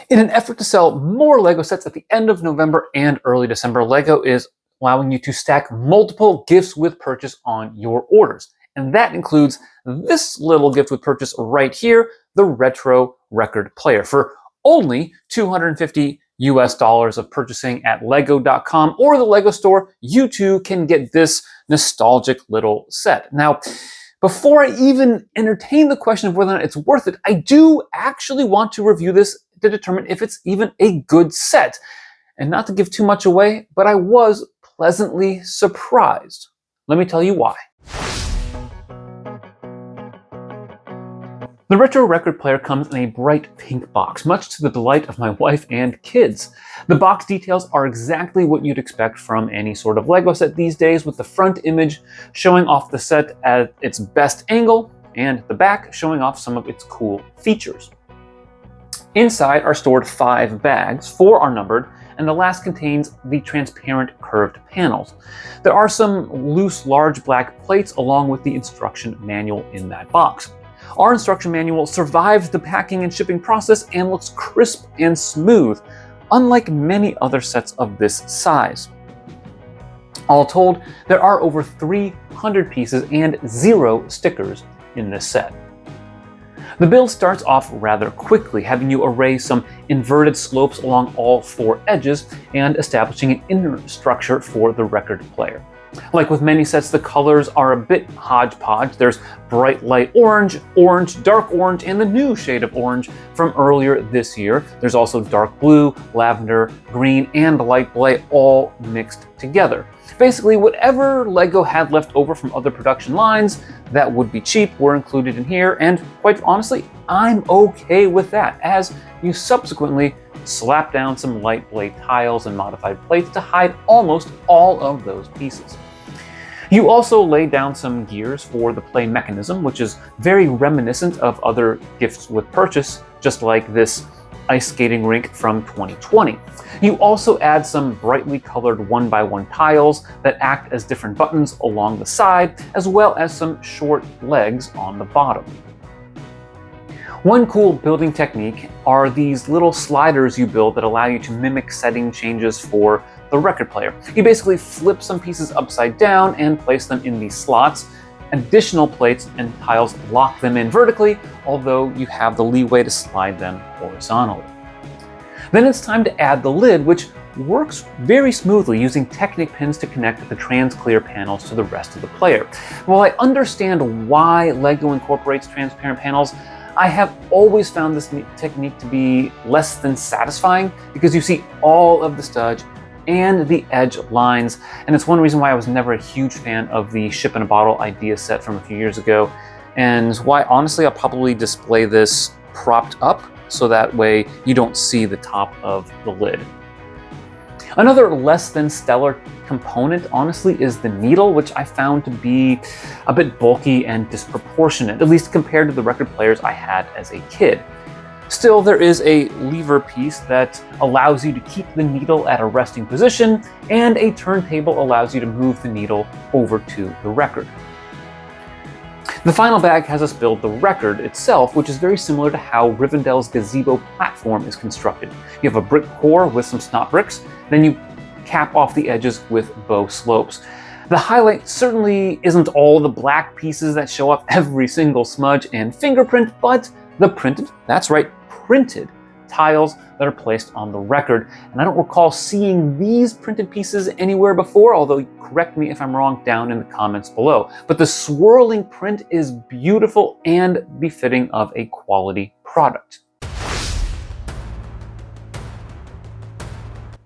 In an effort to sell more LEGO sets at the end of November and early December, LEGO is allowing you to stack multiple gifts with purchase on your orders. And that includes this little gift with purchase right here, the retro record player. For only $250 of purchasing at lego.com or the LEGO store, you too can get this nostalgic little set. Now, before I even entertain the question of whether or not it's worth it, I do actually want to review this to determine if it's even a good set. And not to give too much away, but I was pleasantly surprised. Let me tell you why. The retro record player comes in a bright pink box, much to the delight of my wife and kids. The box details are exactly what you'd expect from any sort of LEGO set these days, with the front image showing off the set at its best angle, and the back showing off some of its cool features. Inside are stored 5 bags, 4 are numbered, and the last contains the transparent curved panels. There are some loose large black plates along with the instruction manual in that box. Our instruction manual survived the packing and shipping process and looks crisp and smooth, unlike many other sets of this size. All told, there are over 300 pieces and 0 stickers in this set. The build starts off rather quickly, having you array some inverted slopes along all 4 edges and establishing an inner structure for the record player. Like with many sets, the colors are a bit hodgepodge. There's bright light orange, orange, dark orange, and the new shade of orange from earlier this year. There's also dark blue, lavender, green, and light blue all mixed together. Basically, whatever LEGO had left over from other production lines that would be cheap were included in here, and quite honestly, I'm okay with that, as you subsequently slap down some light blade tiles and modified plates to hide almost all of those pieces. You also lay down some gears for the play mechanism, which is very reminiscent of other gifts with purchase, just like this ice skating rink from 2020. You also add some brightly colored 1x1 tiles that act as different buttons along the side, as well as some short legs on the bottom. One cool building technique are these little sliders you build that allow you to mimic setting changes for the record player. You basically flip some pieces upside down and place them in these slots. Additional plates and tiles lock them in vertically, although you have the leeway to slide them horizontally. Then it's time to add the lid, which works very smoothly using Technic pins to connect the trans-clear panels to the rest of the player. While I understand why LEGO incorporates transparent panels, I have always found this technique to be less than satisfying because you see all of the studge and the edge lines, and it's one reason why I was never a huge fan of the ship in a bottle idea set from a few years ago, and why honestly I'll probably display this propped up so that way you don't see the top of the lid. Another less than stellar component, honestly, is the needle, which I found to be a bit bulky and disproportionate, at least compared to the record players I had as a kid. Still, there is a lever piece that allows you to keep the needle at a resting position, and a turntable allows you to move the needle over to the record. The final bag has us build the record itself, which is very similar to how Rivendell's gazebo platform is constructed. You have a brick core with some snot bricks, then you cap off the edges with bow slopes. The highlight certainly isn't all the black pieces that show off every single smudge and fingerprint, but the printed, that's right, printed tiles that are placed on the record. And I don't recall seeing these printed pieces anywhere before, although correct me if I'm wrong down in the comments below. But the swirling print is beautiful and befitting of a quality product.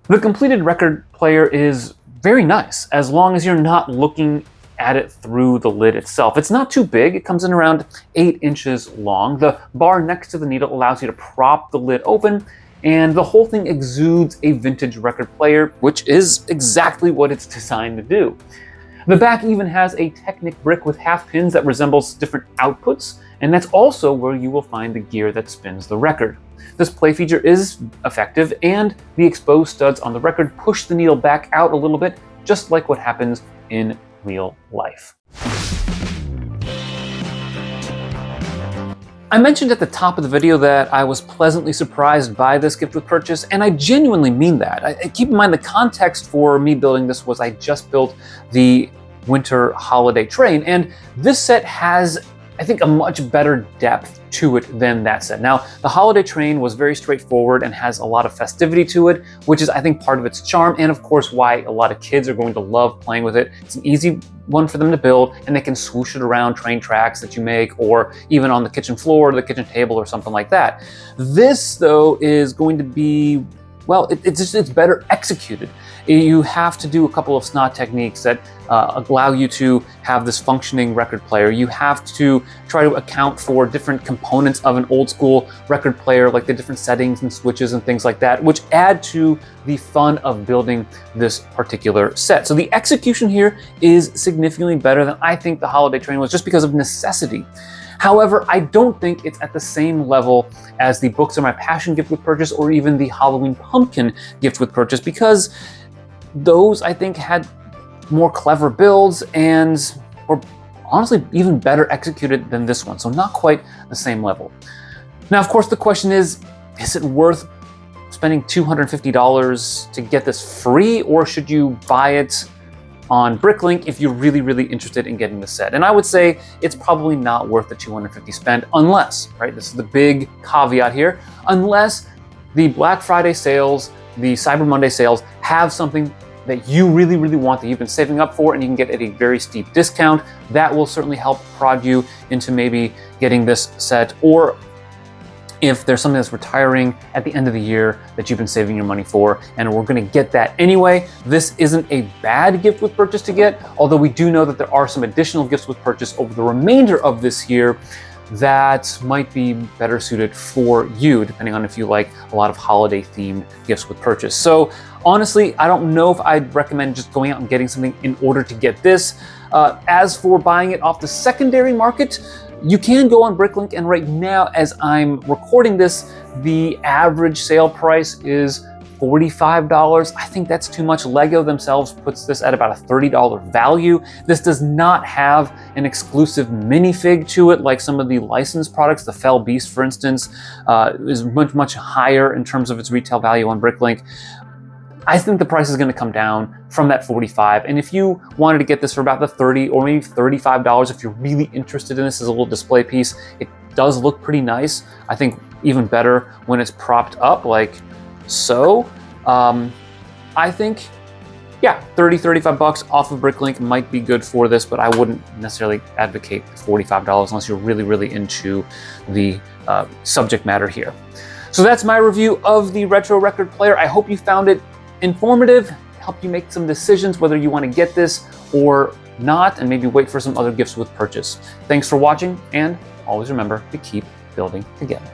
The completed record player is very nice, as long as you're not looking at it through the lid itself. It's not too big. It comes in around 8 inches long. The bar next to the needle allows you to prop the lid open, and the whole thing exudes a vintage record player, which is exactly what it's designed to do. The back even has a Technic brick with half pins that resembles different outputs, and that's also where you will find the gear that spins the record. This play feature is effective, and the exposed studs on the record push the needle back out a little bit, just like what happens in real life. I mentioned at the top of the video that I was pleasantly surprised by this gift with purchase, and I genuinely mean that. Keep in mind the context for me building this was I just built the winter holiday train, and this set has, I think, a much better depth to it than that set. Now, the holiday train was very straightforward and has a lot of festivity to it, which is, I think, part of its charm, and of course why a lot of kids are going to love playing with it. It's an easy one for them to build, and they can swoosh it around train tracks that you make, or even on the kitchen floor or the kitchen table or something like that. This, though, is going to be, well, it's better executed. You have to do a couple of snot techniques that allow you to have this functioning record player. You have to try to account for different components of an old school record player, like the different settings and switches and things like that, which add to the fun of building this particular set. So the execution here is significantly better than I think the holiday train was, just because of necessity. However, I don't think it's at the same level as the Books Are My Passion gift with purchase, or even the Halloween Pumpkin gift with purchase, because those, I think, had more clever builds and were honestly even better executed than this one. So not quite the same level. Now, of course, the question is it worth spending $250 to get this free, or should you buy it on Bricklink if you're really, really interested in getting the set? And I would say it's probably not worth the $250 spend unless, right, this is the big caveat here, unless the Black Friday sales, the Cyber Monday sales have something that you really, really want, that you've been saving up for, and you can get at a very steep discount. That will certainly help prod you into maybe getting this set. Or if there's something that's retiring at the end of the year that you've been saving your money for, and we're gonna get that anyway, this isn't a bad gift with purchase to get, although we do know that there are some additional gifts with purchase over the remainder of this year that might be better suited for you, depending on if you like a lot of holiday themed gifts with purchase. So honestly, I don't know if I'd recommend just going out and getting something in order to get this. As for buying it off the secondary market, you can go on Bricklink, and right now, as I'm recording this, the average sale price is $45. I think that's too much. Lego themselves puts this at about a $30 value. This does not have an exclusive minifig to it like some of the licensed products. The Fell Beast, for instance, is much, much higher in terms of its retail value on Bricklink. I think the price is going to come down from that $45. And if you wanted to get this for about the $30 or maybe $35, if you're really interested in this as a little display piece, it does look pretty nice. I think even better when it's propped up like so. I think, yeah, $30-35 off of Bricklink might be good for this, but I wouldn't necessarily advocate $45 unless you're really, really into the subject matter here. So that's my review of the retro record player. I hope you found it informative, help you make some decisions whether you want to get this or not, and maybe wait for some other gifts with purchase. Thanks for watching, and always remember to keep building together.